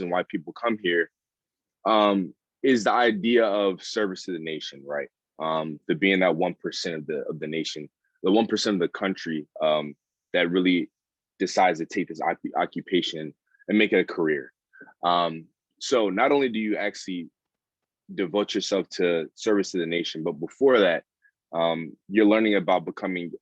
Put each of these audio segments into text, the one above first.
reason why people come here, is the idea of service to the nation, right? The being that 1% of the nation, the 1% of the country that really decides to take this occupation and make it a career. So not only do you actually devote yourself to service to the nation, but before that, you're learning about becoming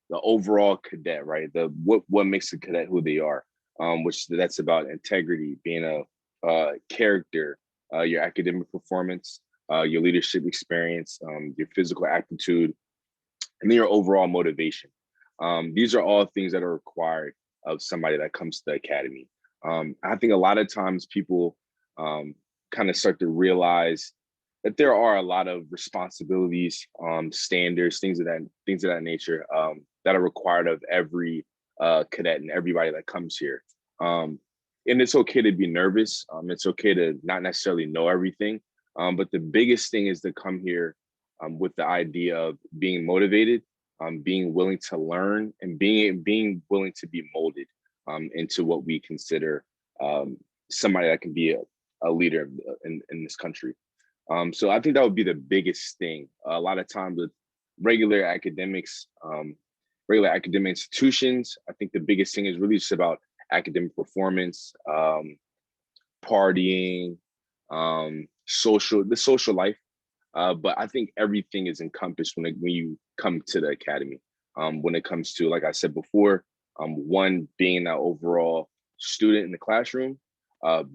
the overall cadet, right? What makes a cadet who they are, which that's about integrity, being a character, your academic performance, your leadership experience, your physical aptitude, and then your overall motivation. These are all things that are required of somebody that comes to the academy. I think a lot of times people kind of start to realize that there are a lot of responsibilities, standards, things of that nature that are required of every cadet and everybody that comes here. And it's okay to be nervous. It's okay to not necessarily know everything. But the biggest thing is to come here with the idea of being motivated, being willing to learn, and being willing to be molded into what we consider somebody that can be a leader in this country. So I think that would be the biggest thing. A lot of times with regular academics, regular academic institutions, I think the biggest thing is really just about academic performance, partying, the social life. But I think everything is encompassed when you come to the academy. When it comes to, like I said before, one, being that overall student in the classroom,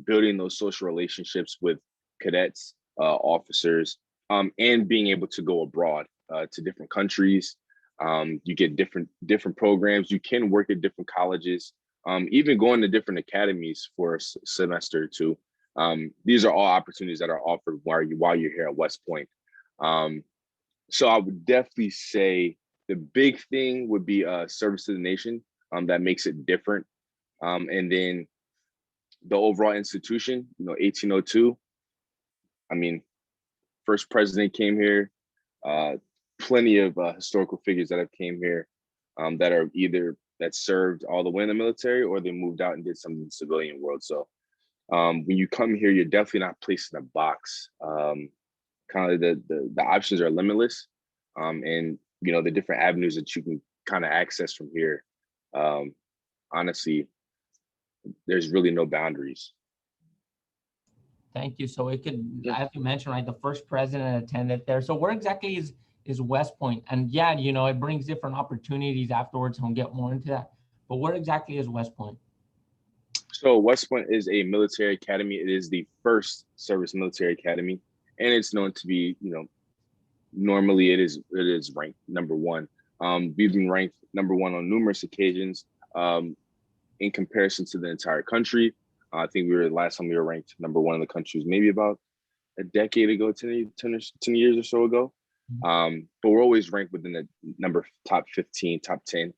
building those social relationships with cadets, officers, and being able to go abroad to different countries. You get different programs. You can work at different colleges, even going to different academies for a semester or two. These are all opportunities that are offered while you're here at West Point. So I would definitely say the big thing would be service to the nation that makes it different. And then the overall institution, 1802. I mean, first president came here. Plenty of historical figures that have came here that are either that served all the way in the military or they moved out and did something in the civilian world. So when you come here, you're definitely not placed in a box. Kind of the options are limitless, and the different avenues that you can kind of access from here. Honestly, there's really no boundaries. Thank you. So it could, as you mentioned, right, the first president attended there. So where exactly is West Point? And yeah, it brings different opportunities afterwards, and we'll get more into that. But where exactly is West Point? So West Point is a military academy. It is the first service military academy, and it's known to be, normally it is ranked number one. We've been ranked number one on numerous occasions in comparison to the entire country. I think last time we were ranked number one in the country was maybe about a decade ago, 10 years or so ago. But we're always ranked within the top 15, top 10.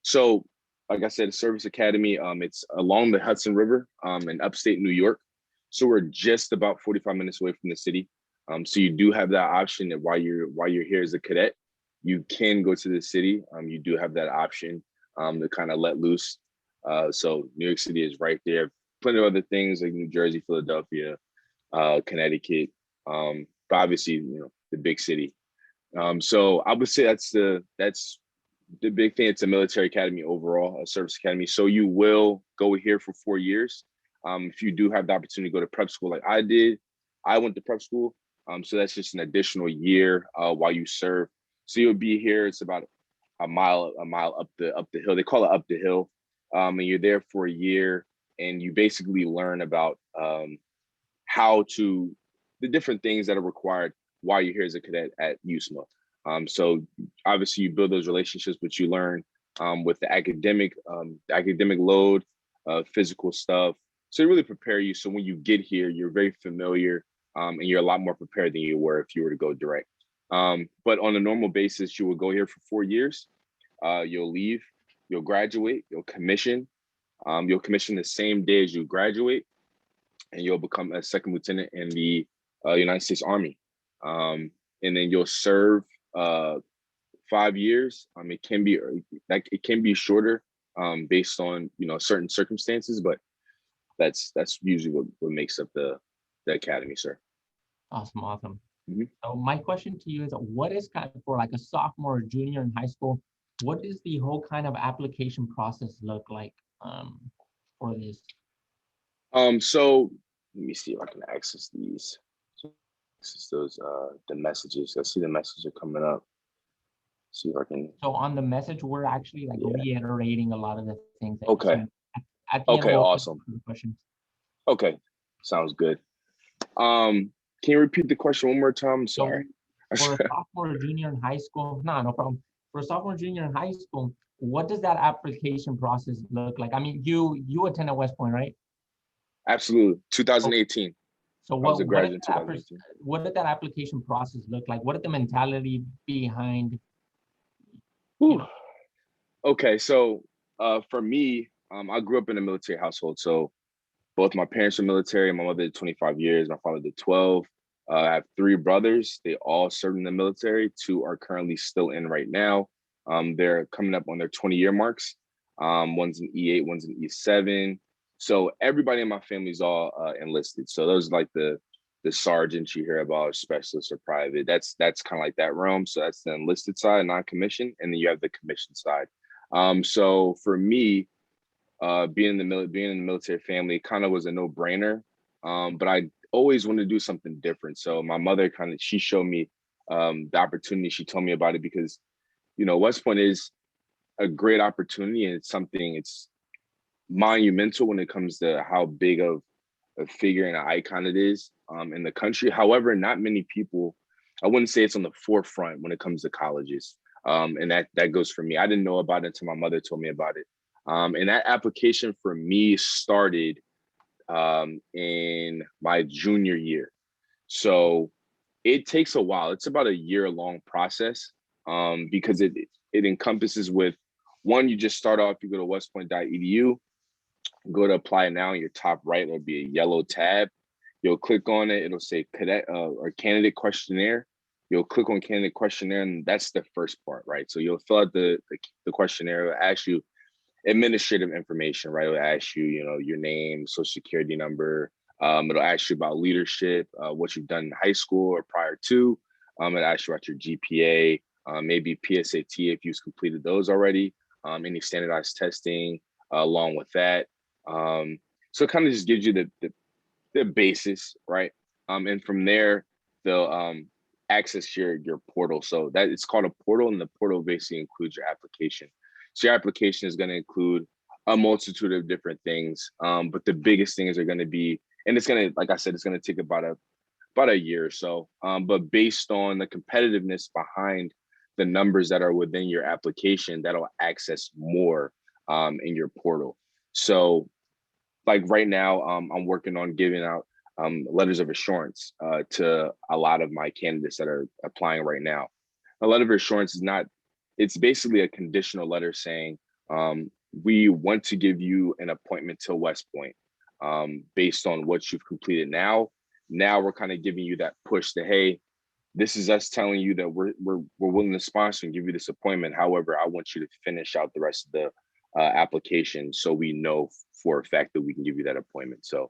So like I said, Service Academy, it's along the Hudson River in upstate New York. So we're just about 45 minutes away from the city. So you do have that option that while you're here as a cadet, you can go to the city. You do have that option to kind of let loose. So New York City is right there. Plenty of other things like New Jersey, Philadelphia, Connecticut, but obviously, the big city. So I would say that's the big thing. It's a military academy overall, a service academy. So you will go here for 4 years. If you do have the opportunity to go to prep school like I did, I went to prep school. So that's just an additional year while you serve. So you'll be here. It's about a mile up the hill. They call it up the hill. And you're there for a year, and you basically learn about the different things that are required while you're here as a cadet at USMA. So obviously you build those relationships, but you learn with the academic load, physical stuff. So it really prepare you. So when you get here, you're very familiar and you're a lot more prepared than you were if you were to go direct. But on a normal basis, you will go here for 4 years. You'll leave, you'll graduate, you'll commission. You'll commission the same day as you graduate, and you'll become a second lieutenant in the United States Army. And then you'll serve 5 years. It can be shorter based on certain circumstances, but that's usually what makes up the academy, sir. Awesome, awesome. Mhm. So my question to you is, what is kind of for like a sophomore or junior in high school, what does the whole kind of application process look like for this? So let me see if I can access these. Access those the messages. I see the messages are coming up. See if I can. So on the message, we're actually like reiterating a lot of the things that you Okay. said. At the end, Okay, we'll awesome. the questions. Okay, sounds good. Can you repeat the question one more time? I'm sorry. For a sophomore or junior in high school, no problem. For a sophomore or junior in high school, what does that application process look like? I mean, you attended West Point, right? Absolutely. 2018. So I was a graduate in 2018. what did that application process look like? What did the mentality behind? Okay, so for me, I grew up in a military household. So both my parents are military. My mother did 25 years. My father did 12. I have 3 brothers. They all served in the military. 2 are currently still in right now. They're coming up on their 20-year marks. One's an E8, one's an E7. So everybody in my family is all enlisted. So those are like the sergeants you hear about, specialists or private. That's kind of like that realm. So that's the enlisted side, non-commissioned, and then you have the commissioned side. So for me, being in the military family kind of was a no-brainer. But I always wanted to do something different. So my mother she showed me the opportunity. She told me about it because, West Point is a great opportunity, and it's monumental when it comes to how big of a figure and an icon it is in the country. However, not many people, I wouldn't say it's on the forefront when it comes to colleges. And that goes for me. I didn't know about it until my mother told me about it. And that application for me started in my junior year. So it takes a while. It's about a year-long process because it encompasses with, one, you just start off, you go to westpoint.edu, go to apply now. In your top right, there'll be a yellow tab. You'll click on it. It'll say Cadet or Candidate Questionnaire. You'll click on Candidate Questionnaire, and that's the first part, right? So you'll fill out the questionnaire. It'll ask you administrative information, right? It'll ask you, your name, social security number. It'll ask you about leadership, what you've done in high school or prior to. It'll ask you about your GPA, maybe PSAT if you've completed those already, any standardized testing along with that. So it kind of just gives you the basis, right? And from there, they'll access your portal. So that it's called a portal, and the portal basically includes your application. So your application is going to include a multitude of different things. But the biggest things are going to be, and it's going to, like I said, it's going to take about a year or so. But based on the competitiveness behind the numbers that are within your application, that'll access more in your portal. So like right now, I'm working on giving out letters of assurance to a lot of my candidates that are applying right now. A letter of assurance it's basically a conditional letter saying, we want to give you an appointment to West Point based on what you've completed now. Now we're kind of giving you that push to, hey, this is us telling you that we're willing to sponsor and give you this appointment. However, I want you to finish out the rest of the application so we know for a fact that we can give you that appointment. So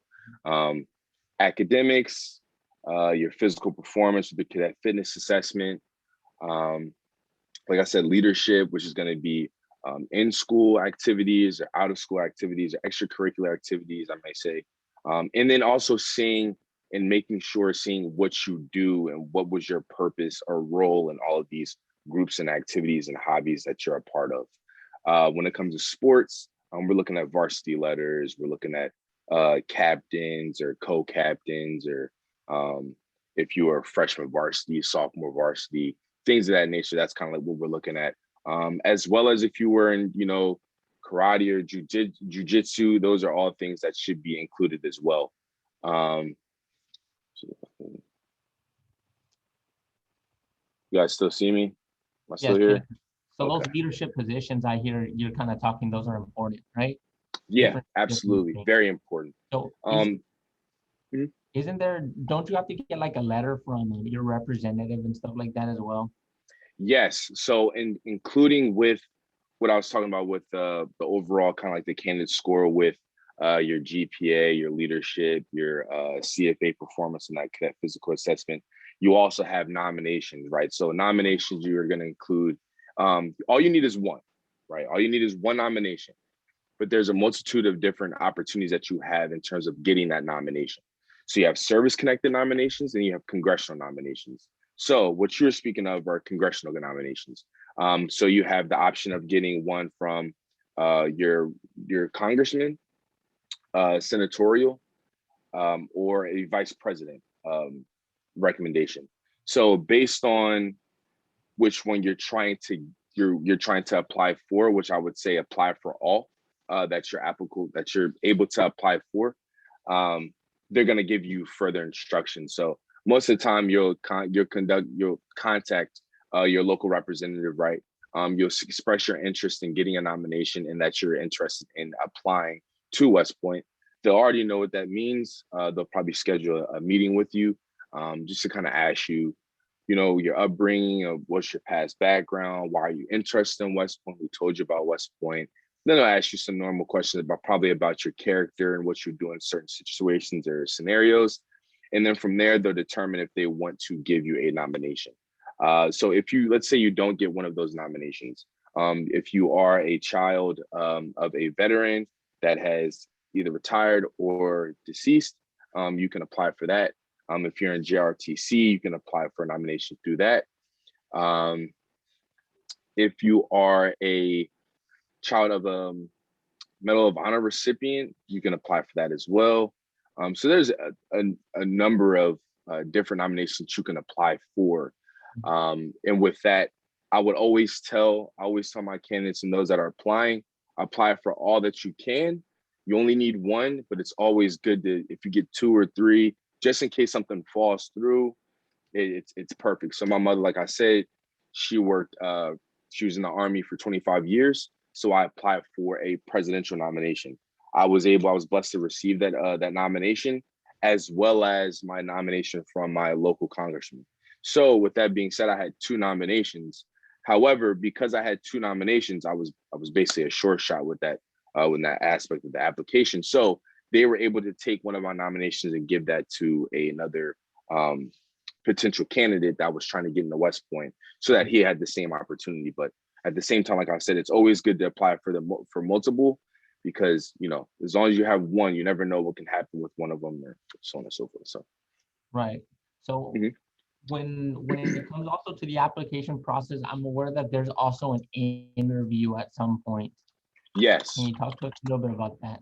academics, your physical performance with the cadet fitness assessment, like I said, leadership, which is going to be in school activities or out of school activities or extracurricular activities, I may say. And then also seeing what you do and what was your purpose or role in all of these groups and activities and hobbies that you're a part of. When it comes to sports, we're looking at varsity letters. We're looking at captains or co-captains, or if you are freshman varsity, sophomore varsity, things of that nature. That's kind of like what we're looking at. As well as if you were in, karate or jujitsu, those are all things that should be included as well. You guys still see me? Am I still here? Yes. So those leadership positions, I hear you're kind of talking, those are important, right? Yeah, absolutely. Very important. So isn't there, don't you have to get like a letter from your representative and stuff like that as well? Yes. So including with what I was talking about with the overall kind of like the candidate score with your GPA, your leadership, your CFA performance in that cadet physical assessment. You also have nominations, right? So nominations, you are going to include, all you need is one, right? All you need is one nomination, but there's a multitude of different opportunities that you have in terms of getting that nomination. So you have service-connected nominations and you have congressional nominations. So what you're speaking of are congressional nominations. So you have the option of getting one from your congressman, senatorial, or a vice president recommendation. So based on which one you're trying to apply for, which I would say apply for all that you're applicable, that you're able to apply for, they're going to give you further instructions. So most of the time you'll contact your local representative, right? You'll express your interest in getting a nomination and that you're interested in applying to West Point. They'll already know what that means. They'll probably schedule a meeting with you just to kind of ask you, your upbringing, of what's your past background, why are you interested in West Point, who told you about West Point. Then they'll ask you some normal questions probably about your character and what you do in certain situations or scenarios. And then from there, they'll determine if they want to give you a nomination. So let's say you don't get one of those nominations, if you are a child of a veteran that has either retired or deceased, you can apply for that. If you're in JRTC, you can apply for a nomination through that. If you are a child of a Medal of Honor recipient, you can apply for that as well. So there's a number of different nominations you can apply for. And with that, I always tell my candidates and those that are apply for all that you can. You only need one, but it's always good if you get two or three, just in case something falls through, it's perfect. So my mother, like I said, she was in the Army for 25 years. So I applied for a presidential nomination. I was blessed to receive that nomination, as well as my nomination from my local congressman. So with that being said, I had two nominations. However, because I had two nominations, I was basically a short shot with that aspect of the application. So they were able to take one of my nominations and give that to another potential candidate that was trying to get into West Point, so that he had the same opportunity. But at the same time, like I said, it's always good to apply for multiple, because as long as you have one, you never know what can happen with one of them, or so on and so forth. So right. So when it comes also to the application process, I'm aware that there's also an interview at some point. Yes. Can you talk to us a little bit about that?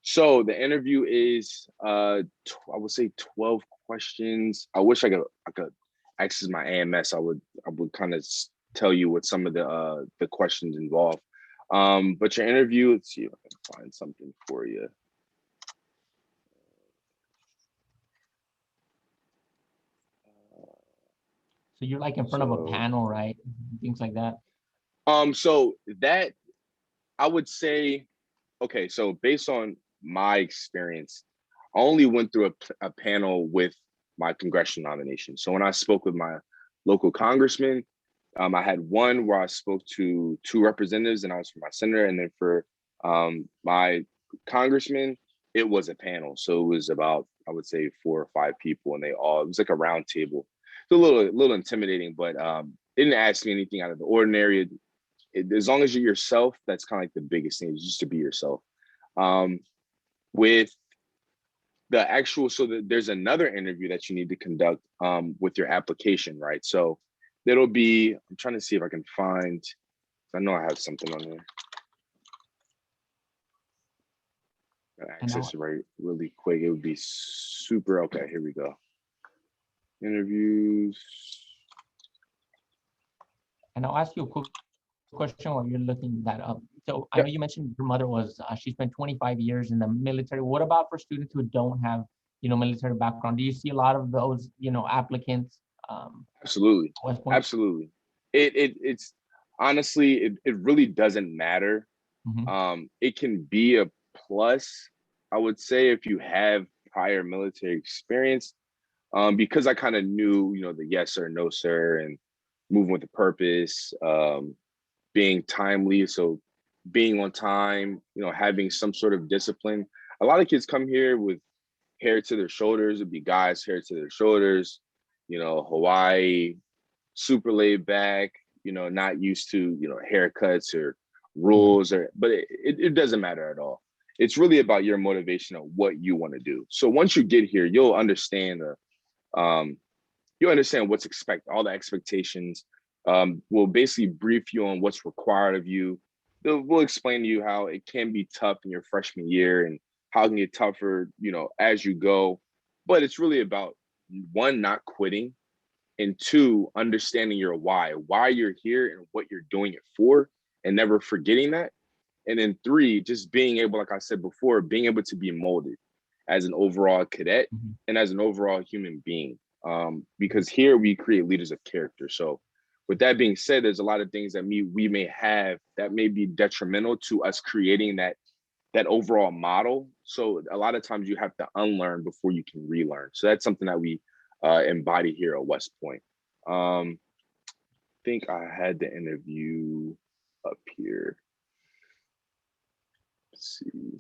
So the interview is I would say 12 questions. I wish I could access my AMS. I would kind of tell you what some of the questions involve. But your interview, let's see if I can find something for you. So you're like in front of a panel, right? Things like that. So that, I would say, okay, so based on my experience, I only went through a panel with my congressional nomination. So when I spoke with my local congressman, I had one where I spoke to two representatives, and I was for my senator. And then for my congressman, it was a panel. So it was about, I would say, 4 or 5 people, and it was like a round table. It's a little intimidating, but it didn't ask me anything out of the ordinary. As long as you're yourself, that's kind of like the biggest thing, is just to be yourself. With the actual, there's another interview that you need to conduct with your application, right? So it'll be, I'm trying to see if I can find, I know I have something on there. Access it right really quick. It would be super, okay, here we go. Interviews. And I'll ask you a quick question while you're looking that up. So I know you mentioned your mother was, she spent 25 years in the military. What about for students who don't have, military background? Do you see a lot of those, applicants? Absolutely. Absolutely. It's honestly, it really doesn't matter. It can be a plus, I would say, if you have prior military experience, because I kind of knew, the yes sir, no sir, and moving with a purpose, being timely. So being on time, having some sort of discipline. a lot of kids come here with hair to their shoulders. It'd be guys hair to their shoulders, Hawaii, super laid back, not used to, haircuts or rules but it doesn't matter at all. It's really about your motivation of what you want to do. So once you get here, you'll understand what's expected, all the expectations. We'll basically brief you on what's required of you. We'll explain to you how it can be tough in your freshman year and how it can get tougher, as you go. But it's really about, one, not quitting, and two, understanding your why you're here and what you're doing it for, and never forgetting that. And then three, just being able, like I said before, being able to be molded as an overall cadet and as an overall human being. Because here we create leaders of character. So with that being said, there's a lot of things that we may have that may be detrimental to us creating that overall model. So a lot of times you have to unlearn before you can relearn. So that's something that we embody here at West Point. I think I had the interview up here. Let's see.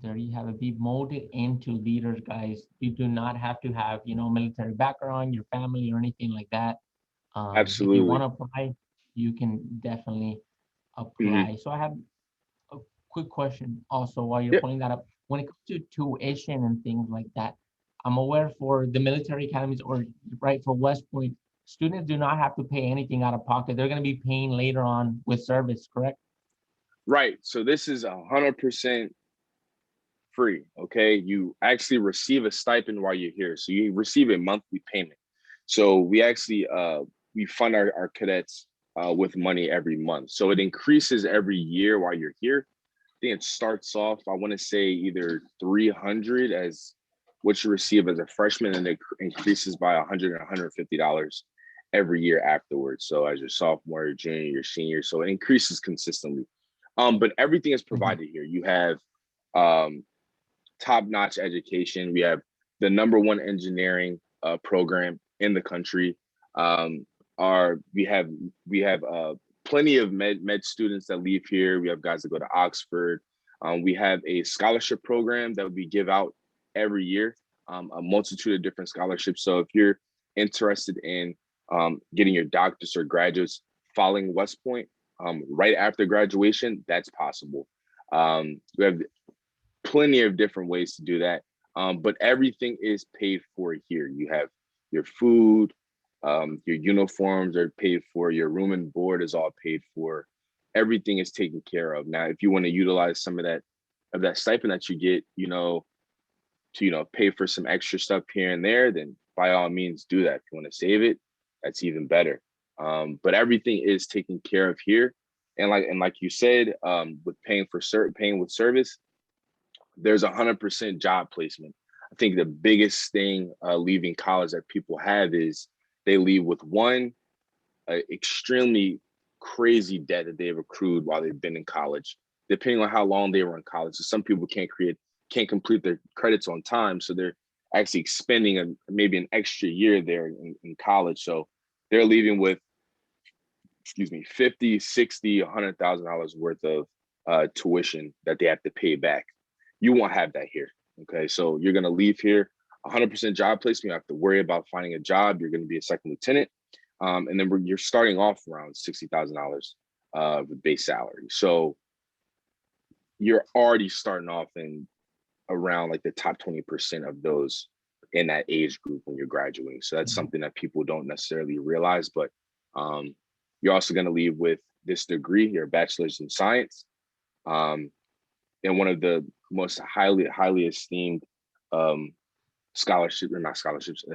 There you have it. Be molded into leaders, guys. You do not have to have, military background, your family, or anything like that. Absolutely. If you want to apply, you can definitely apply. So I have a quick question also while you're pulling that up. When it comes to tuition and things like that, I'm aware for the military academies or for West Point, students do not have to pay anything out of pocket. They're going to be paying later on with service, correct? Right. So this is 100% free. Okay. You actually receive a stipend while you're here. So you receive a monthly payment. So we actually, we fund our cadets with money every month. So it increases every year while you're here. I think it starts off, I want to say either 300 as what you receive as a freshman, and it increases by $100 and $150 every year afterwards. So as your sophomore, your junior, your senior, so it increases consistently. But everything is provided here. You have top-notch education. We have the #1 engineering program in the country. We have plenty of med students that leave here. We have guys that go to Oxford. We have a scholarship program that we give out every year, a multitude of different scholarships. So if you're interested in getting your doctorates or graduates following West Point right after graduation, that's possible. We have plenty of different ways to do that, but everything is paid for here. You have your food, your uniforms are paid for, your room and board is all paid for. Everything is taken care of. Now, if you want to utilize some of that stipend that you get, to pay for some extra stuff here and there, then by all means do that. If you want to save it, that's even better. But everything is taken care of here. And like you said, with paying with service, there's 100% job placement. I think the biggest thing leaving college that people have is they leave with one extremely crazy debt that they've accrued while they've been in college, depending on how long they were in college. So some people can't complete their credits on time, so they're actually spending maybe an extra year there in college. So they're leaving with, $50, $60, $100,000 worth of tuition that they have to pay back. You won't have that here. Okay, so you're gonna leave here 100% job placement. You don't have to worry about finding a job. You're gonna be a second lieutenant, and then you're starting off around $60,000 with base salary. So you're already starting off in around like the top 20% of those in that age group when you're graduating. So that's something that people don't necessarily realize, but you're also going to leave with this degree, your bachelor's in science, and one of the most highly esteemed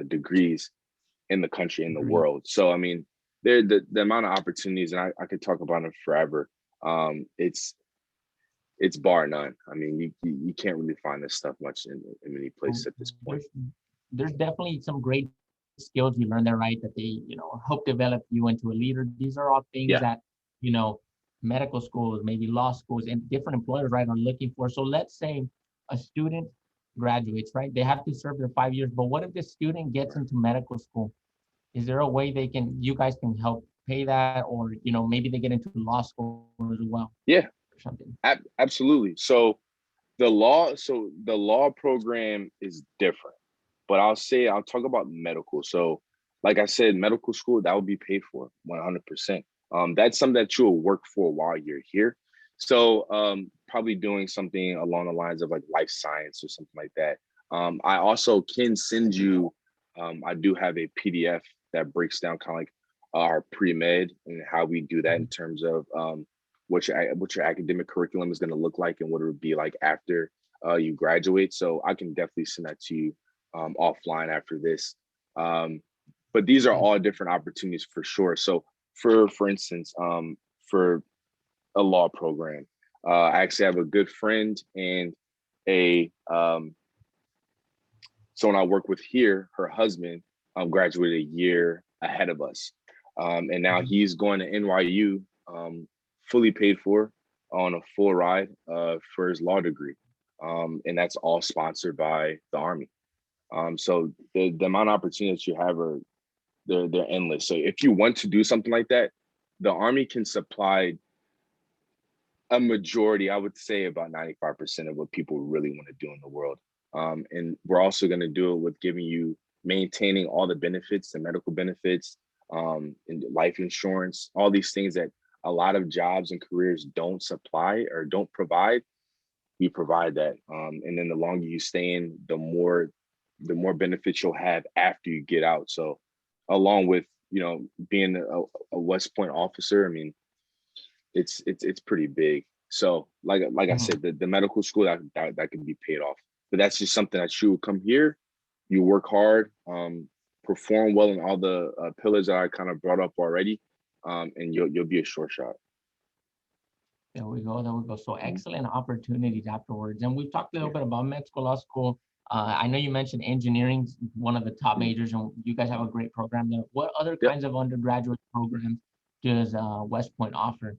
degrees in the country, in the world. So, I mean, the amount of opportunities, and I could talk about them forever. It's bar none. I mean, you can't really find this stuff much in many places at this point. There's definitely some great skills you learn there, right? That they, help develop you into a leader. These are all things that, medical schools, maybe law schools, and different employers, right, are looking for. So let's say a student graduates, right? They have to serve their 5 years, but what if the student gets into medical school? Is there a way you guys can help pay that, or maybe they get into law school as well Yeah, or something? absolutely. So the law program is different, but I'll talk about medical. So like I said, medical school, that will be paid for 100%. That's something that you'll work for while you're here. So probably doing something along the lines of like life science or something like that. I also can send you, I do have a PDF that breaks down kind of like our pre-med and how we do that in terms of what your academic curriculum is going to look like and what it would be like after you graduate. So I can definitely send that to you offline after this. But these are all different opportunities for sure. So for instance, for a law program, I actually have a good friend and a someone I work with here, her husband graduated a year ahead of us. And now he's going to NYU fully paid for on a full ride for his law degree. And that's all sponsored by the Army. So the amount of opportunities you have are they're endless. So if you want to do something like that, the Army can supply a majority, I would say about 95% of what people really want to do in the world. And we're also going to do it with giving you maintaining all the benefits, the medical benefits, and life insurance, all these things that a lot of jobs and careers don't supply or don't provide. We provide that. And then the longer you stay in, the more benefits you'll have after you get out. So along with, being a West Point officer, I mean, it's pretty big. So like I said, the medical school that can be paid off, but that's just something that you come here, you work hard, perform well in all the pillars that I kind of brought up already, and you'll be a short shot. There we go. There we go. So excellent opportunities afterwards. And we've talked a little bit about med school, law school. I know you mentioned engineering, one of the top majors, and you guys have a great program there. What other kinds of undergraduate programs does West Point offer?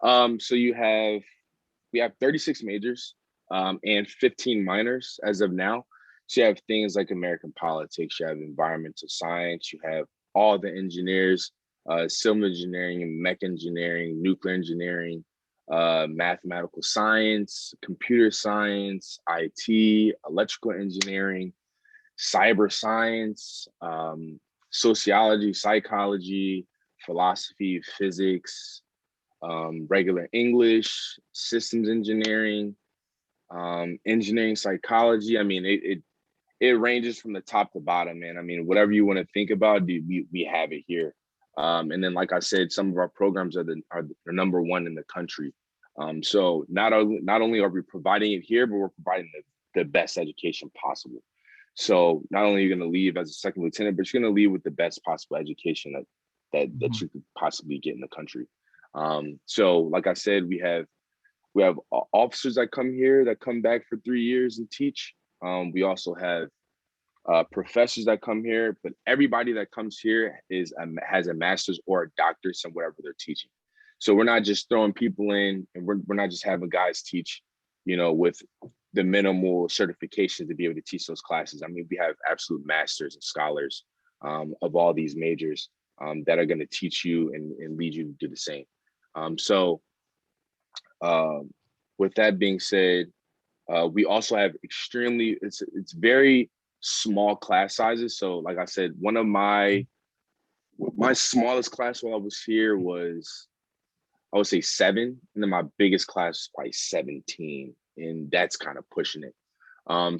So we have 36 majors and 15 minors as of now. So you have things like American politics, you have environmental science, you have all the engineers, civil engineering, mech engineering, nuclear engineering, mathematical science, computer science, IT, electrical engineering, cyber science, sociology, psychology, philosophy, physics, regular English, systems engineering, engineering psychology. I mean, it ranges from the top to bottom, man. I mean, whatever you want to think about, we have it here. And then, like I said, some of our programs are the number one in the country. So not only are we providing it here, but we're providing the best education possible. So not only are you going to leave as a second lieutenant, but you're going to leave with the best possible education that you could possibly get in the country. So like I said, we have officers that come here that come back for 3 years and teach. We also have professors that come here, but everybody that comes here has a master's or a doctorate in whatever they're teaching. So we're not just throwing people in, and we're not just having guys teach, with the minimal certifications to be able to teach those classes. I mean, we have absolute masters and scholars of all these majors that are going to teach you and lead you to do the same. So with that being said, we also have it's very small class sizes. So like I said, one of my smallest class while I was here was, I would say 7, and then my biggest class was probably 17, and that's kind of pushing it.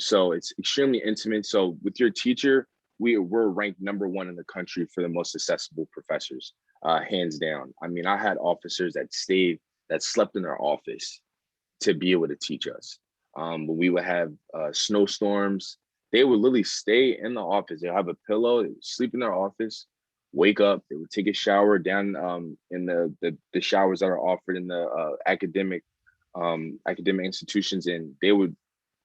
So it's extremely intimate. So with your teacher, we're ranked number 1 in the country for the most accessible professors, hands down. I mean, I had officers that slept in their office to be able to teach us. When we would have snowstorms, they would literally stay in the office. They'll have a pillow, they would sleep in their office, wake up, they would take a shower down in the showers that are offered in the academic institutions, and they would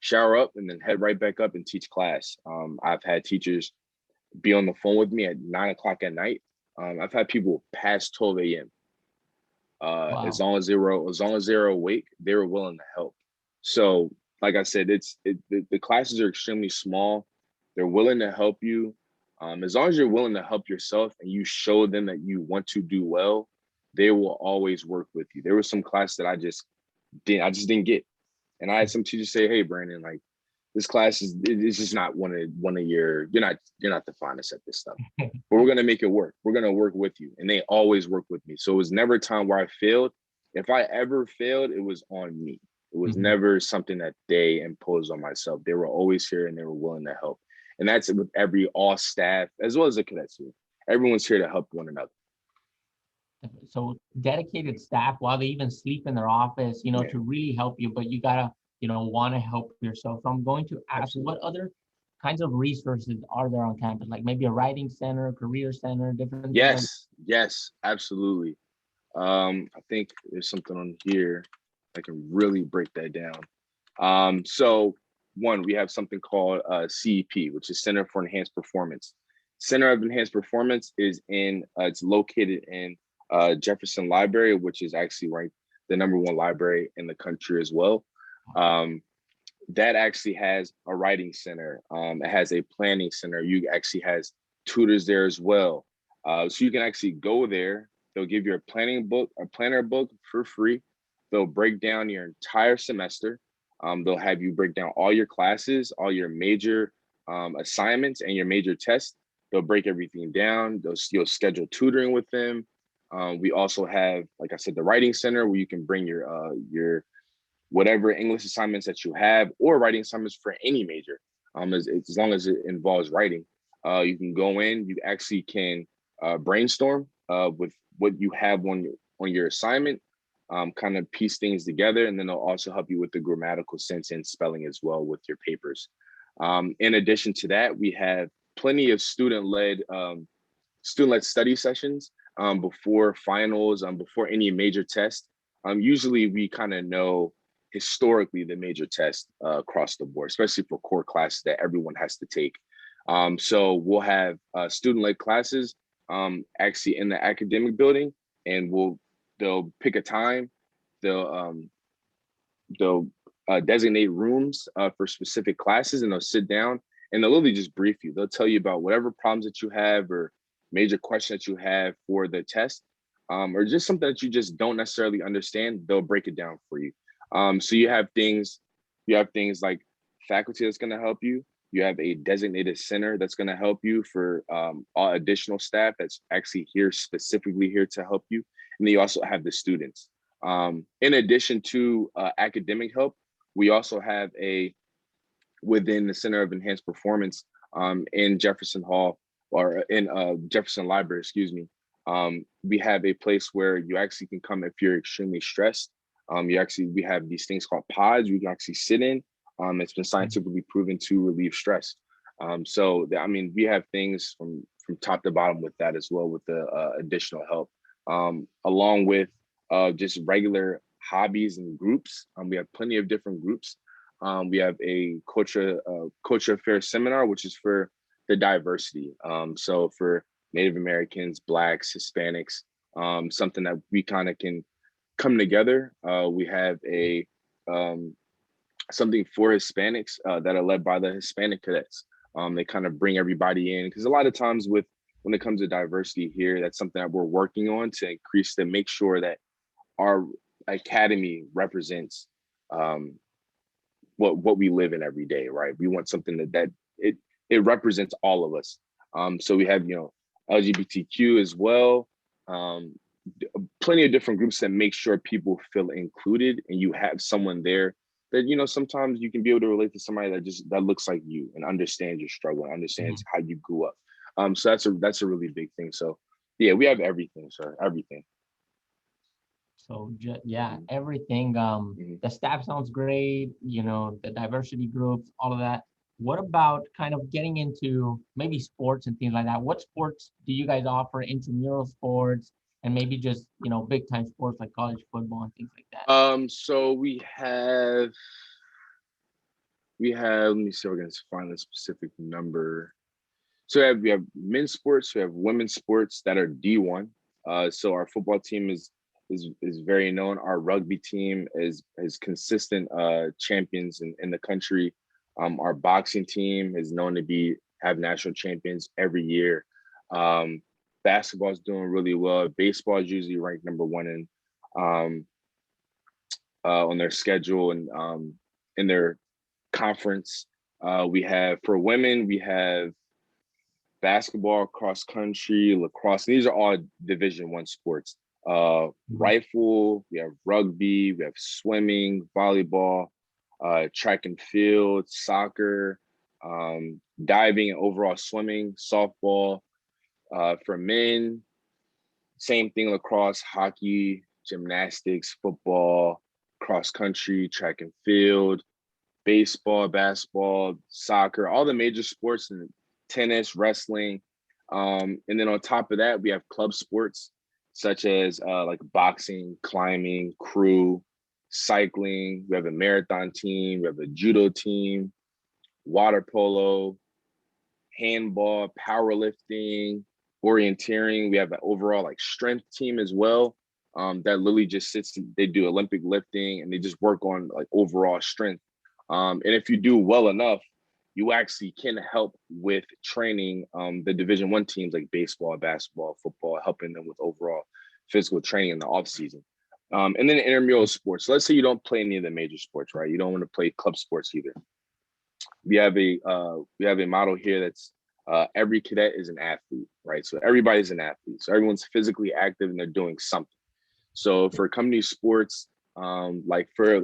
shower up and then head right back up and teach class. I've had teachers be on the phone with me at 9 o'clock at night. I've had people past 12 a.m. Wow. As long as they're awake, they were willing to help. So like I said, the classes are extremely small. They're willing to help you. As long as you're willing to help yourself and you show them that you want to do well, they will always work with you. There was some class that I just didn't get. And I had some teachers say, "Hey, Brandon, like this class it's just not one of your, you're not the finest at this stuff. But we're gonna make it work. We're gonna work with you." And they always work with me. So it was never a time where I failed. If I ever failed, it was on me. It was never something that they imposed on myself. They were always here and they were willing to help. And that's with all staff, as well as the cadets here. Everyone's here to help one another. So dedicated staff, while they even sleep in their office, to really help you, but you gotta, want to help yourself. So I'm going to ask, Absolutely. what other kinds of resources are there on campus? Like maybe a writing center, career center, different things like. Yes, absolutely. I think there's something on here I can really break that down. So one, we have something called CEP, which is Center for Enhanced Performance. Center of Enhanced Performance is it's located in Jefferson Library, which is actually ranked the #1 library in the country as well. That actually has a writing center. It has a planning center. You actually has tutors there as well. So you can actually go there. They'll give you a planner book for free. They'll break down your entire semester. They'll have you break down all your classes, all your major assignments and your major tests. They'll break everything down. You'll schedule tutoring with them. We also have, like I said, the writing center where you can bring your whatever English assignments that you have or writing assignments for any major, as long as it involves writing. You can go in, you actually can brainstorm with what you have on your assignment, kind of piece things together, and then they'll also help you with the grammatical sense and spelling as well with your papers. In addition to that, we have plenty of student-led study sessions before finals, before any major test. Usually we kind of know historically the major test across the board, especially for core classes that everyone has to take. So we'll have student-led classes actually in the academic building, and they'll pick a time. They'll designate rooms for specific classes, and they'll sit down and they'll literally just brief you. They'll tell you about whatever problems that you have or major question that you have for the test, or just something that you just don't necessarily understand. They'll break it down for you. So you have things like faculty that's going to help you. You have a designated center that's going to help you for all additional staff that's actually specifically here to help you. And then you also have the students. In addition to academic help, we also have within the Center of Enhanced Performance in Jefferson Hall, or in Jefferson Library, excuse me. We have a place where you actually can come if you're extremely stressed. We have these things called pods you can actually sit in. It's been scientifically proven to relieve stress. We have things from top to bottom with that as well, with the additional help, along with just regular hobbies and groups. We have plenty of different groups. We have a culture affairs seminar, which is for the diversity. So for Native Americans, Blacks, Hispanics, something that we kind of can come together. We have something for Hispanics that are led by the Hispanic cadets. They kind of bring everybody in, because a lot of times when it comes to diversity here, that's something that we're working on to make sure that our academy represents what we live in every day, right? We want something that it represents all of us. So we have, LGBTQ as well. Plenty of different groups that make sure people feel included, and you have someone there that, sometimes you can be able to relate to somebody that looks like you and understands your struggle and understands how you grew up. So that's a really big thing. So yeah, we have everything, sir. Everything. So everything. The staff sounds great, the diversity groups, all of that. What about kind of getting into maybe sports and things like that? What sports do you guys offer? Intramural sports, and maybe just, big time sports like college football and things like that. So we have, let me see if I can find the specific number. So we have men's sports, we have women's sports that are D1. So our football team is very known. Our rugby team is consistent champions in the country. Our boxing team is known to be have national champions every year. Basketball is doing really well. Baseball is usually ranked number one on their schedule and in their conference. We have, for women, we have basketball, cross country, lacrosse. These are all Division I sports. Rifle, we have rugby, we have swimming, volleyball, track and field, soccer, diving and overall swimming, softball. For men, same thing, lacrosse, hockey, gymnastics, football, cross country, track and field, baseball, basketball, soccer, all the major sports, and tennis, wrestling. And then on top of that, we have club sports such as like boxing, climbing, crew, cycling. We have a marathon team, we have a judo team, water polo, handball, powerlifting, orienteering. We have an overall like strength team as well. That literally just they do Olympic lifting and they just work on like overall strength. And if you do well enough, you actually can help with training the Division I teams like baseball, basketball, football, helping them with overall physical training in the off season. And then intramural sports. So let's say you don't play any of the major sports, right? You don't want to play club sports either. We have a model here that's every cadet is an athlete, right? So everybody's an athlete. So everyone's physically active and they're doing something. So for company sports, like for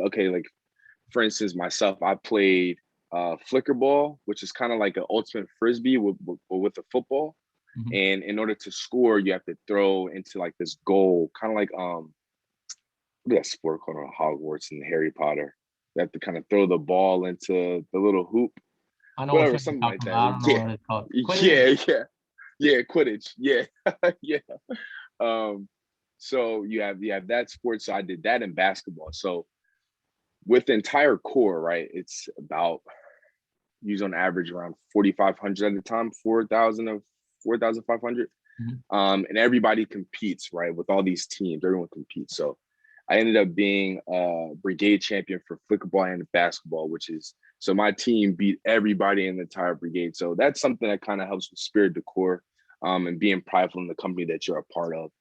instance, myself, I played flicker ball, which is kind of like an ultimate frisbee with a football. Mm-hmm. And in order to score, you have to throw into like this goal, kind of like that sport called on Hogwarts and Harry Potter. You have to kind of throw the ball into the little hoop. I know Whatever, something like that. I don't know what it's called. Yeah, Quidditch. Yeah, yeah. So you have that sport. So I did that in basketball. So with the entire core, right, it's about use on average around 4,500 at the time, 4,500. Mm-hmm. And everybody competes, right, with all these teams. Everyone competes. So I ended up being a brigade champion for flickerball and basketball, so my team beat everybody in the entire brigade. So that's something that kind of helps with spirit de corps and being prideful in the company that you're a part of.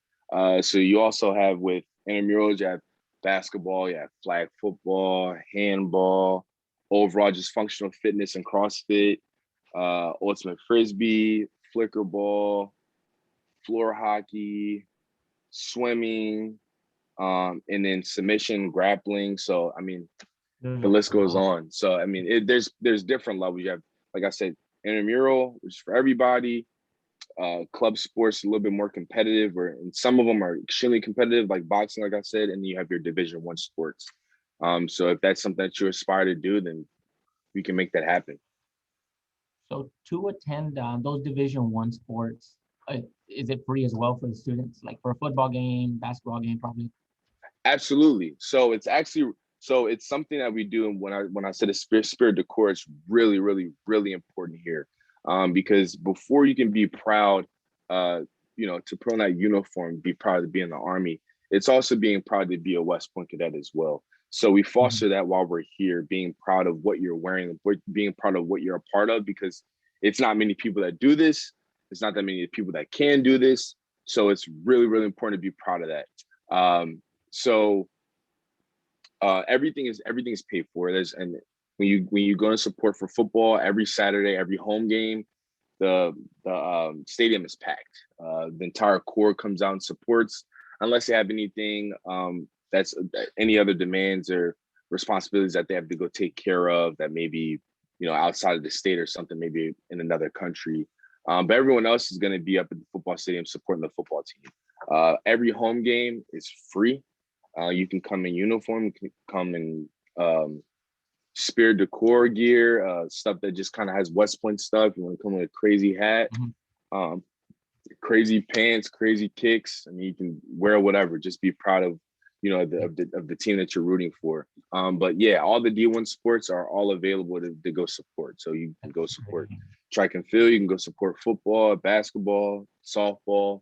So you also have with intramurals, you have basketball, you have flag football, handball, overall just functional fitness and CrossFit, ultimate frisbee, flicker ball, floor hockey, swimming, and then submission, grappling. So I mean, the list goes on. So I mean, there's different levels. You have, like I said, intramural, which is for everybody. Club sports a little bit more competitive, and some of them are extremely competitive, like boxing, like I said, and then you have your Division I sports. So if that's something that you aspire to do, then we can make that happen. So to attend those Division I sports, is it free as well for the students? Like for a football game, basketball game, probably? Absolutely. So it's something that we do. And when I said a spirit de corps, it's really, really, really important here. Because before you can be proud, to put on that uniform, be proud to be in the Army, it's also being proud to be a West Point cadet as well. So we foster that while we're here, being proud of what you're wearing, being proud of what you're a part of, because it's not many people that do this. It's not that many people that can do this. So it's really, really important to be proud of that. So everything is paid for. And when you go and support for football, every Saturday, every home game, the stadium is packed. The entire corps comes out and supports, unless they have anything that's any other demands or responsibilities that they have to go take care of that maybe outside of the state or something, maybe in another country. But everyone else is going to be up at the football stadium supporting the football team. Every home game is free. You can come in uniform, you can come in spirit de corps gear, stuff that just kind of has West Point stuff. You want to come with a crazy hat, crazy pants, crazy kicks. I mean, you can wear whatever, just be proud of, of the team that you're rooting for. But yeah, all the D1 sports are all available to go support. So you can go support track and field, you can go support football, basketball, softball.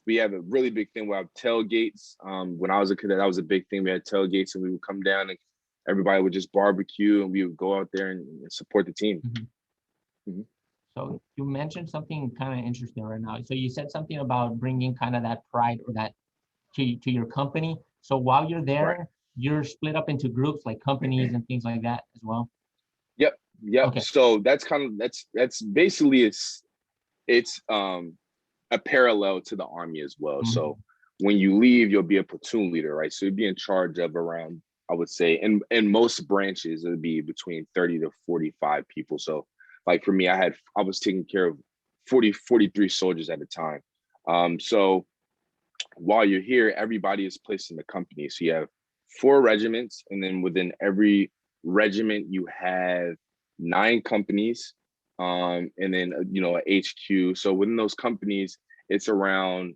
We have a really big thing. We have tailgates. When I was a cadet, that was a big thing. We had tailgates, and we would come down, and everybody would just barbecue, and we would go out there and support the team. So you mentioned something kind of interesting right now. So you said something about bringing kind of that pride or that to your company. So while you're Right. there, you're split up into groups like companies and things like that as well. Yep. Yep. Okay. So that's kind of that's basically it's a parallel to the Army as well. Mhm. So when you leave, you'll be a platoon leader, right? So you'd be in charge of around, I would say, in most branches, it would be between 30 to 45 people. So like for me, I was taking care of 43 soldiers at a time. So while you're here, everybody is placed in the company. So you have 4 regiments, and then within every regiment, you have 9 companies, and then a HQ. So within those companies, it's around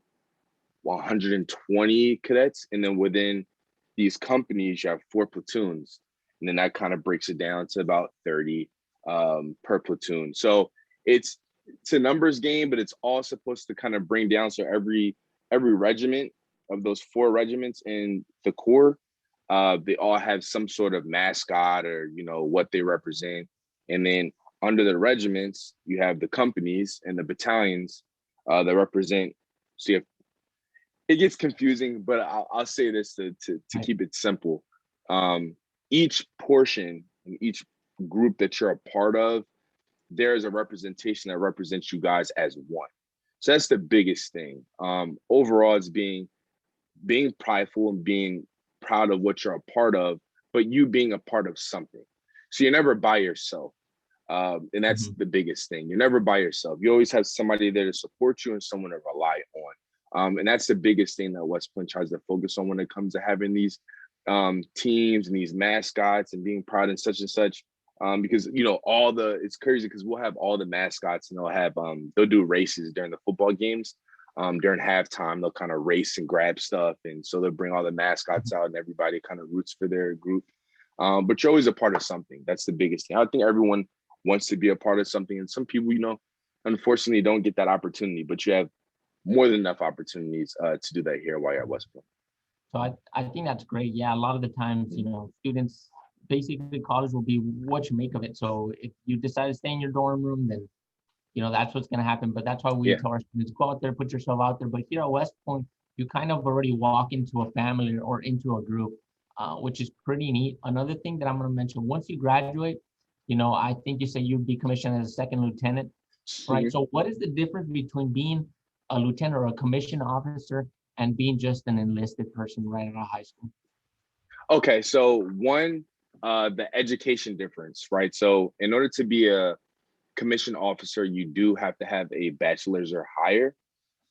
120 cadets, and then within these companies, you have 4 platoons, and then that kind of breaks it down to about 30 per platoon. So it's a numbers game, but it's all supposed to kind of bring down. So every regiment of those 4 regiments in the Corps, they all have some sort of mascot or what they represent, and then under the regiments you have the companies and the battalions that represent. So you have, it gets confusing, but I'll say this to Right. keep it simple. Each portion and each group that you're a part of, there is a representation that represents you guys as one. So that's the biggest thing. Overall, it's being prideful and being proud of what you're a part of, but you being a part of something. So you're never by yourself. And that's Mhm. the biggest thing. You're never by yourself. You always have somebody there to support you and someone to rely on. And that's the biggest thing that West Point tries to focus on when it comes to having these teams and these mascots and being proud and such. Because it's crazy because we'll have all the mascots and they'll do races during the football games. During halftime, they'll kind of race and grab stuff, and so they'll bring all the mascots out, and everybody kind of roots for their group. But you're always a part of something. That's the biggest thing. I think everyone wants to be a part of something, and some people, unfortunately, don't get that opportunity. But you have more than enough opportunities to do that here while you're at West Point. So I think that's great. Yeah, a lot of the times, students, basically college will be what you make of it. So if you decide to stay in your dorm room, then that's what's going to happen. But that's why we Yeah. tell our students, go out there, put yourself out there. But here at West Point, you kind of already walk into a family or into a group, which is pretty neat. Another thing that I'm going to mention, once you graduate, I think you say you'd be commissioned as a second lieutenant, right? Mhm. So what is the difference between being a lieutenant or a commissioned officer and being just an enlisted person right out of high school? Okay, so one, the education difference, right? So in order to be a commissioned officer, you do have to have a bachelor's or higher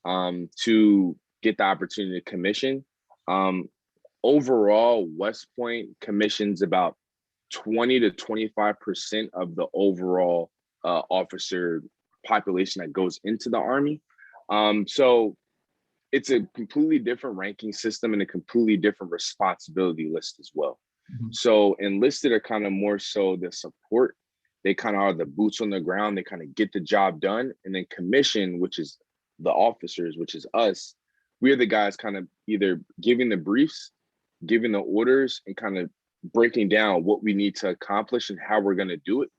to get the opportunity to commission. Um, Overall, West Point commissions about 20 to 25% of the overall officer population that goes into the Army. So it's a completely different ranking system and a completely different responsibility list as well. Mhm. So enlisted are kind of more so the support. They kind of are the boots on the ground. They kind of get the job done. And then commission, which is the officers, which is us, we're the guys kind of either giving the briefs, giving the orders, and kind of breaking down what we need to accomplish and how we're going to do it.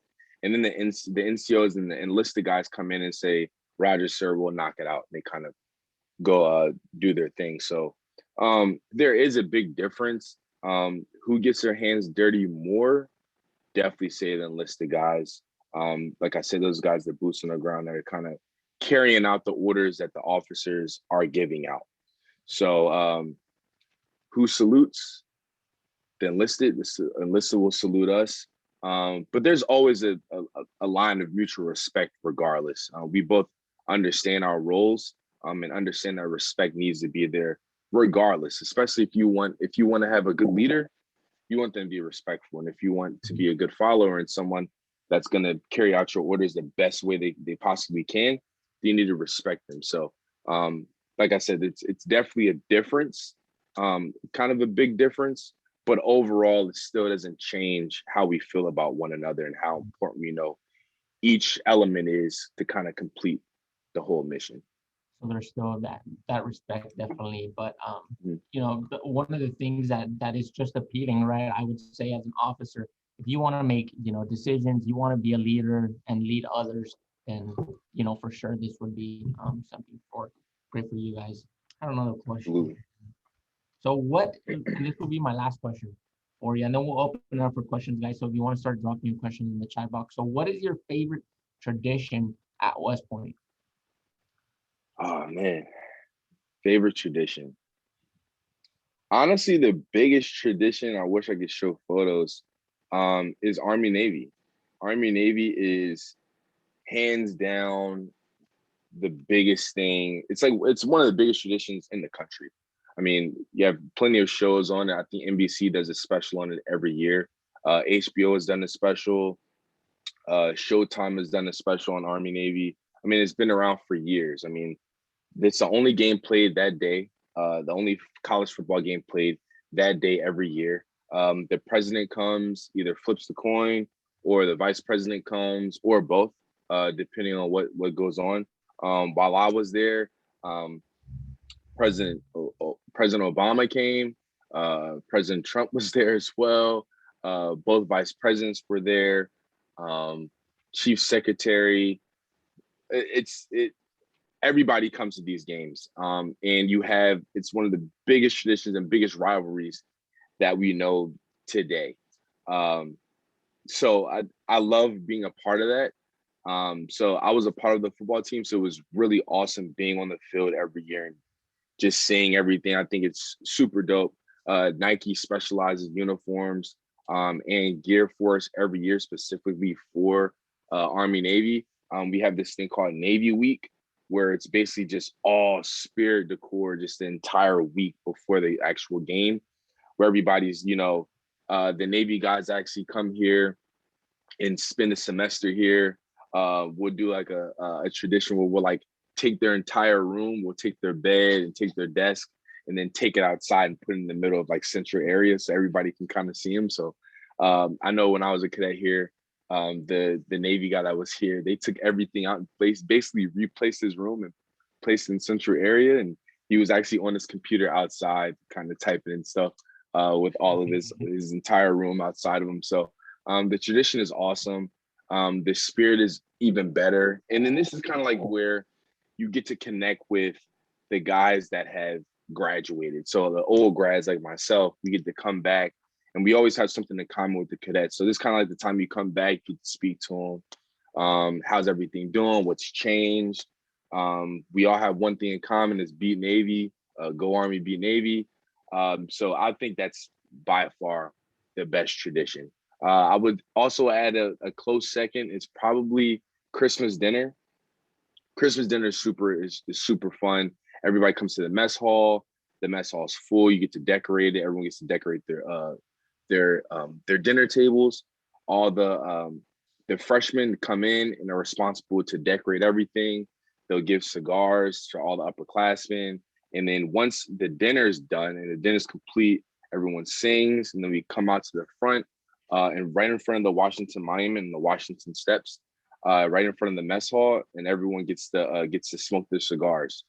And then the NCOs and the enlisted guys come in and say, Roger, sir, we'll knock it out. And they kind of go do their thing. So there is a big difference. Who gets their hands dirty more? Definitely say the enlisted guys. Like I said, those guys that boots on the ground that are kind of carrying out the orders that the officers are giving out. So who salutes? The enlisted. The enlisted will salute us. But there's always a line of mutual respect regardless. We both understand our roles and understand that respect needs to be there regardless, especially if you want to have a good leader, you want them to be respectful. And if you want to be a good follower and someone that's going to carry out your orders the best way they possibly can, you need to respect them. So like I said, it's definitely a difference, kind of a big difference, but overall it still doesn't change how we feel about one another and how important each element is to kind of complete the whole mission. So there's still that respect definitely. But Mhm. one of the things that is just appealing, right? I would say as an officer, if you want to make decisions, you want to be a leader and lead others. then for sure this would be something great for you guys. I don't know the question. Absolutely. So what, and this will be my last question for you, and then we'll open it up for questions, guys. So if you want to start dropping your questions in the chat box. So what is your favorite tradition at West Point? Oh man, favorite tradition. Honestly, the biggest tradition, I wish I could show photos, is Army Navy. Army Navy is hands down the biggest thing. It's one of the biggest traditions in the country. I mean, you have plenty of shows on it. I think NBC does a special on it every year. HBO has done a special. Showtime has done a special on Army Navy. I mean, it's been around for years. I mean, it's the only game played that day. The only college football game played that day every year. The president comes, either flips the coin, or the vice president comes, or both, depending on what goes on. While I was there, President President Obama came. President Trump was there as well. Both vice presidents were there. Chief secretary. It everybody comes to these games, and it's one of the biggest traditions and biggest rivalries that we know today. So I love being a part of that. So I was a part of the football team, so it was really awesome being on the field every year and just seeing everything. I think it's super dope. Nike specializes uniforms and gear for us every year, specifically for Army Navy. We have this thing called Navy Week, where it's basically just all spirit decor just the entire week before the actual game, where everybody's, the Navy guys actually come here and spend a semester here. We'll do like a tradition where we'll like take their entire room, we'll take their bed and take their desk, and then take it outside and put it in the middle of like central area so everybody can kind of see them. So I know when I was a cadet here, the Navy guy that was here, they took everything out and basically replaced his room and placed in central area, and he was actually on his computer outside, kind of typing and stuff with all of his entire room outside of him. So the tradition is awesome. The spirit is even better, and then this is kind of like where you get to connect with the guys that have graduated. So the old grads like myself, we get to come back, and we always have something in common with the cadets. So this is kind of like the time you come back, you speak to them. How's everything doing? What's changed? We all have one thing in common: is beat Navy, go Army, beat Navy. So I think that's by far the best tradition. I would also add a close second. It's probably Christmas dinner. Christmas dinner is super fun. Everybody comes to the mess hall. The mess hall is full. You get to decorate it. Everyone gets to decorate their dinner tables. All the freshmen come in and are responsible to decorate everything. They'll give cigars to all the upperclassmen. And then once the dinner is done and the dinner is complete, everyone sings, and then we come out to the front and right in front of the Washington Monument and the Washington Steps, right in front of the mess hall, and everyone gets to smoke their cigars.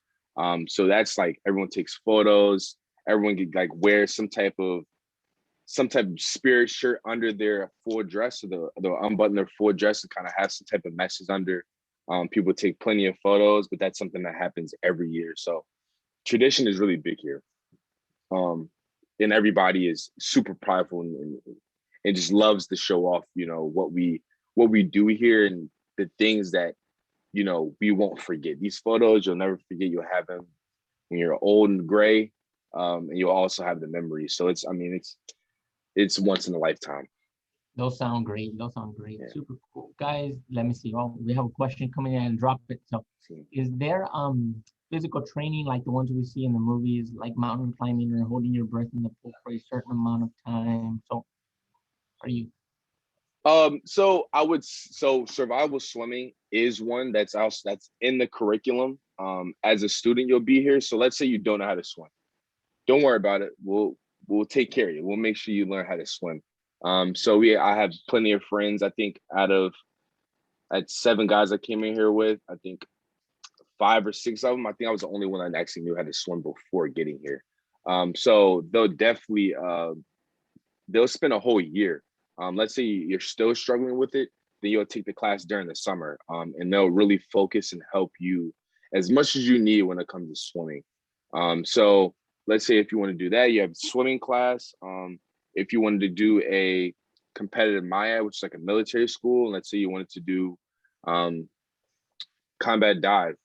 So that's like everyone takes photos. Everyone can like wear some type of spirit shirt under their full dress, so they'll unbutton their full dress and kind of have some type of message under. People take plenty of photos, but that's something that happens every year. So tradition is really big here. And everybody is super prideful and just loves to show off, what we do here and the things that, we won't forget. These photos, you'll never forget. You'll have them when you're old and gray, and you'll also have the memories. So it's once in a lifetime. Those sound great. Yeah. Super cool. Guys, let me see. Oh, we have a question coming in and drop it. So is there physical training like the ones we see in the movies, like mountain climbing or holding your breath in the pool for a certain amount of time? So are you? So survival swimming is one that's in the curriculum. As a student, you'll be here. So let's say you don't know how to swim. Don't worry about it. We'll take care of you. We'll make sure you learn how to swim. I have plenty of friends. I think at 7 guys I came in here with, I think 5 or 6 of them, I think I was the only one that actually knew how to swim before getting here. So they'll definitely they'll spend a whole year. Let's say you're still struggling with it. then you'll take the class during the summer. And they'll really focus and help you as much as you need when it comes to swimming. So let's say if you want to do that, you have swimming class. If you wanted to do a competitive Maya, which is like a military school, let's say you wanted to do combat dive,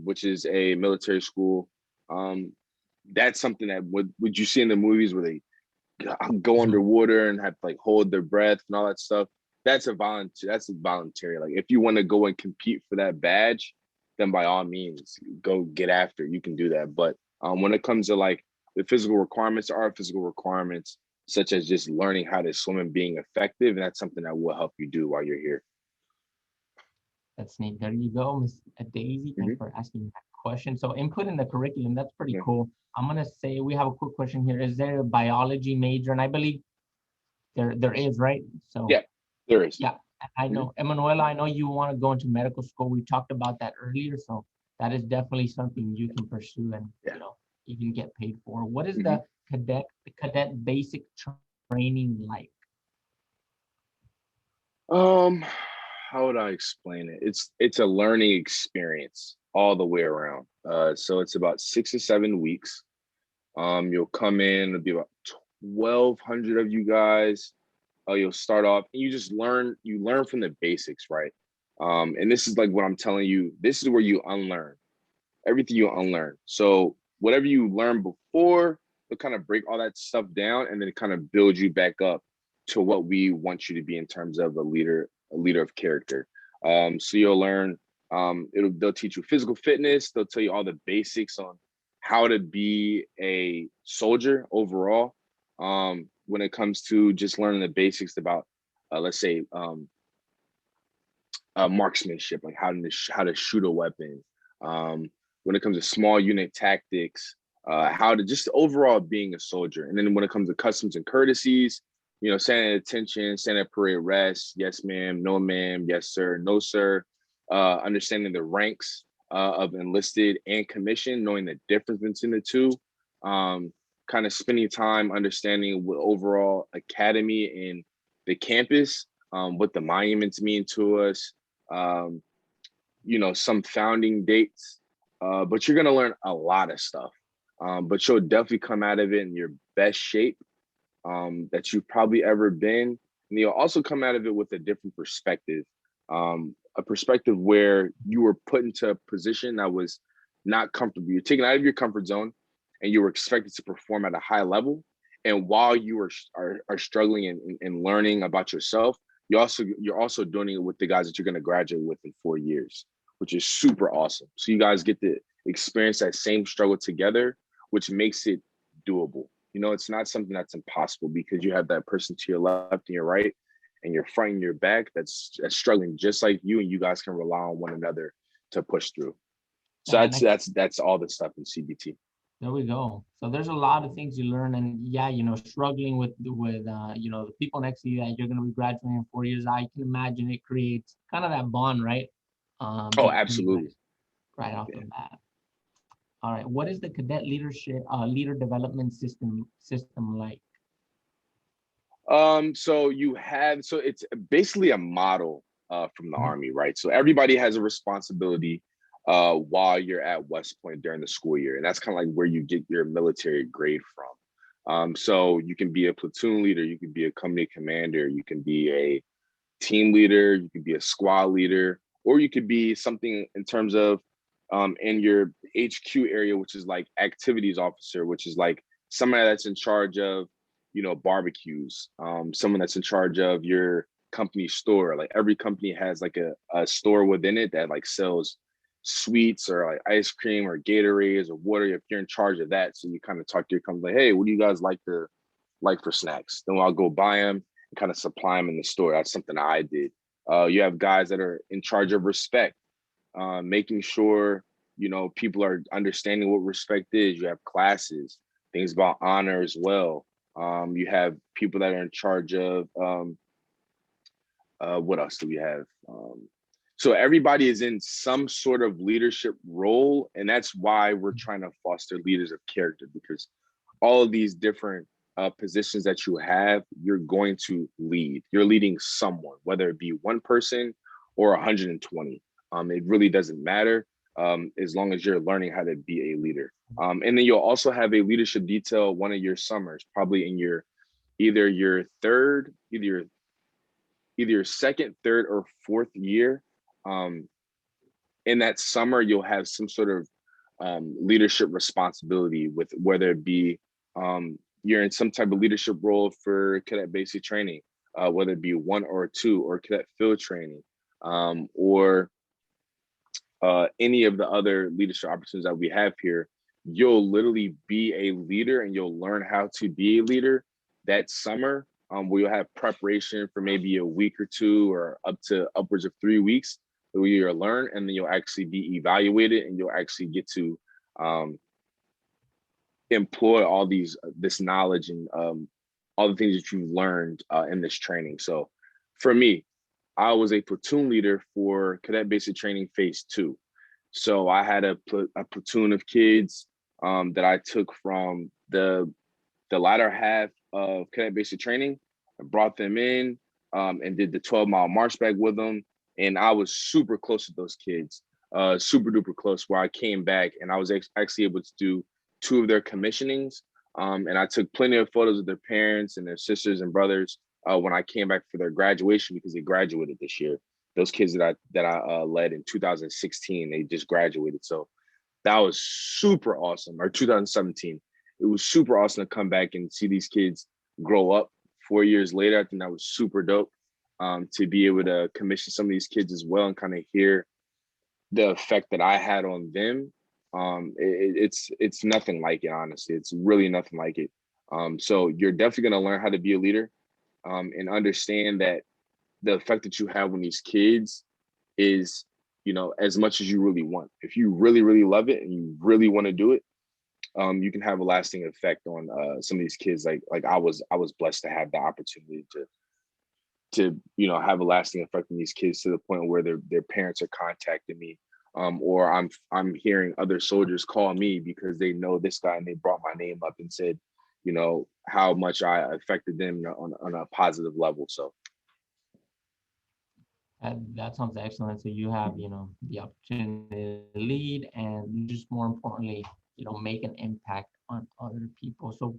which is a military school. That's something that would you see in the movies where they go underwater and have to like hold their breath and all that stuff. That's a volunteer. That's a voluntary. Like if you want to go and compete for that badge, then by all means go get after it. You can do that. But when it comes to like the physical requirements, there are physical requirements such as just learning how to swim and being effective, and that's something that will help you do while you're here. That's neat. There you go, Miss Daisy. Thanks for asking that question. So input in the curriculum, that's pretty cool. I'm gonna say we have a quick question here. Is there a biology major? And I believe there is, right? So yeah, there is. Yeah, I know. Emanuela, I know you want to go into medical school. We talked about that earlier. So that is definitely something you can pursue and you know, even get paid for. What is the cadet basic training like? How would I explain it? It's a learning experience all the way around. So it's about 6 or 7 weeks. You'll come in, it'll be about 1,200 of you guys. You'll start off and you just learn from the basics, right? And this is like what I'm telling you, this is where you unlearn everything you unlearn. So whatever you learned before, they'll kind of break all that stuff down and then kind of build you back up to what we want you to be in terms of a leader of character. So you'll learn, they'll teach you physical fitness. They'll tell you all the basics on how to be a soldier overall. When it comes to just learning the basics about, let's say, marksmanship, like how to shoot a weapon. When it comes to small unit tactics, how to just overall being a soldier. And then when it comes to customs and courtesies, you know, standing at attention, standing at parade rest, yes ma'am, no ma'am, yes sir, no sir. Understanding the ranks of enlisted and commissioned, knowing the difference between the two. Kind of spending time understanding what overall academy and the campus, what the monuments mean to us, you know, some founding dates, but you're gonna learn a lot of stuff. But you'll definitely come out of it in your best shape that you've probably ever been. And you'll also come out of it with a different perspective, a perspective where you were put into a position that was not comfortable. You're taken out of your comfort zone and you were expected to perform at a high level. And while you are struggling and learning about yourself, you're also doing it with the guys that you're going to graduate with in 4 years, which is super awesome. So you guys get to experience that same struggle together, which makes it doable. You know, it's not something that's impossible because you have that person to your left and your right and your front and your back that's struggling just like you, and you guys can rely on one another to push through. So that's all the stuff in CBT. There we go. So there's a lot of things you learn, and yeah, you know, struggling with you know, the people next to you that you're going to be graduating in 4 years. I can imagine it creates kind of that bond, right? Oh, absolutely. Right off the bat. All right. What is the cadet leader development system like? So it's basically a model from the Army, right? So everybody has a responsibility while you're at West Point during the school year. And that's kind of like where you get your military grade from. So you can be a platoon leader, you can be a company commander, you can be a team leader, you could be a squad leader, or you could be something in terms of in your HQ area, which is like activities officer, which is like somebody that's in charge of, you know, barbecues, someone that's in charge of your company store. Like every company has like a store within it that like sells sweets or like ice cream or Gatorades or water. If you're in charge of that, so you kind of talk to your company, like, hey, what do you guys like for snacks? Then I'll go buy them and kind of supply them in the store. That's something I did. You have guys that are in charge of respect, making sure, you know, people are understanding what respect is. You have classes, things about honor as well. You have people that are in charge of what else do we have? So everybody is in some sort of leadership role, and that's why we're trying to foster leaders of character, because all of these different positions that you have, you're going to lead. You're leading someone, whether it be one person or 120. It really doesn't matter, as long as you're learning how to be a leader. And then you'll also have a leadership detail one of your summers, probably in your either your second, third, or fourth year. In that summer, you'll have some sort of leadership responsibility, with whether it be you're in some type of leadership role for cadet basic training, whether it be 1 or 2, or cadet field training, or any of the other leadership opportunities that we have here. You'll literally be a leader, and you'll learn how to be a leader that summer, where you'll have preparation for maybe a week or 2, or up to upwards of 3 weeks, where you'll learn, and then you'll actually be evaluated, and you'll actually get to employ all this knowledge and all the things that you've learned in this training. So for me, I was a platoon leader for Cadet Basic Training Phase 2. So I had a platoon of kids that I took from the latter half of Cadet Basic Training. I brought them in and did the 12-mile march back with them. And I was super close to those kids, super duper close, where I came back and I was actually able to do 2 of their commissionings. And I took plenty of photos of their parents and their sisters and brothers when I came back for their graduation, because they graduated this year. Those kids that I led in 2016, they just graduated. So that was super awesome. Or 2017, it was super awesome to come back and see these kids grow up 4 years later. I think that was super dope, to be able to commission some of these kids as well, and kind of hear the effect that I had on them. It's nothing like it, honestly. It's really nothing like it. So you're definitely going to learn how to be a leader, and understand that the effect that you have on these kids is, as much as you really want. If you really, really love it and you really want to do it, you can have a lasting effect on some of these kids. Like I was blessed to have the opportunity to have a lasting effect on these kids, to the point where their parents are contacting me, or I'm hearing other soldiers call me because they know this guy and they brought my name up and said, how much I affected them on a positive level. So that sounds excellent. So you have, the opportunity to lead, and just more importantly, make an impact on other people. So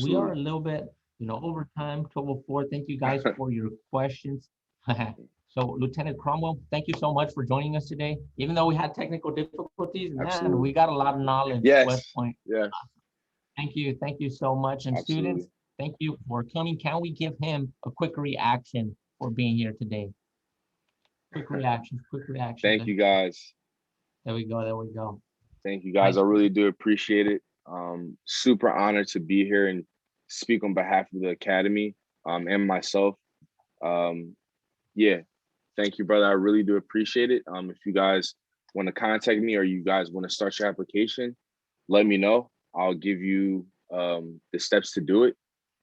we are a absolutely. little bit, over time, 12:04. Thank you guys for your questions. So Lieutenant Cromwell, thank you so much for joining us today. Even though we had technical difficulties, man, Absolutely. we got a lot of knowledge. West Yes. Point. Yeah. Thank you. Thank you so much. And Absolutely. students, thank you for coming. Can we give him a quick reaction for being here today? Quick reaction, quick reaction. Thank you, guys. There we go. There we go. Thank you, guys. I really do appreciate it. Super honored to be here and speak on behalf of the Academy, and myself. Yeah, thank you, brother. I really do appreciate it. If you guys want to contact me, or you guys want to start your application, let me know. I'll give you the steps to do it.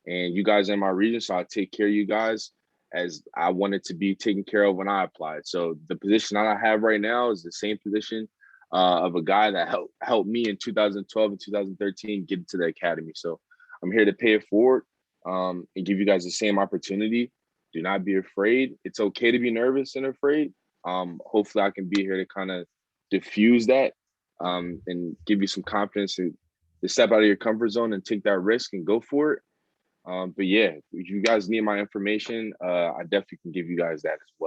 And you guys are in my region, so I'll take care of you guys as I wanted to be taken care of when I applied. So the position that I have right now is the same position of a guy that helped me in 2012 and 2013 get into the Academy. So I'm here to pay it forward, and give you guys the same opportunity. Do not be afraid. It's okay to be nervous and afraid. Hopefully I can be here to kind of diffuse that, and give you some confidence to step out of your comfort zone and take that risk and go for it. But yeah, if you guys need my information, I definitely can give you guys that as well.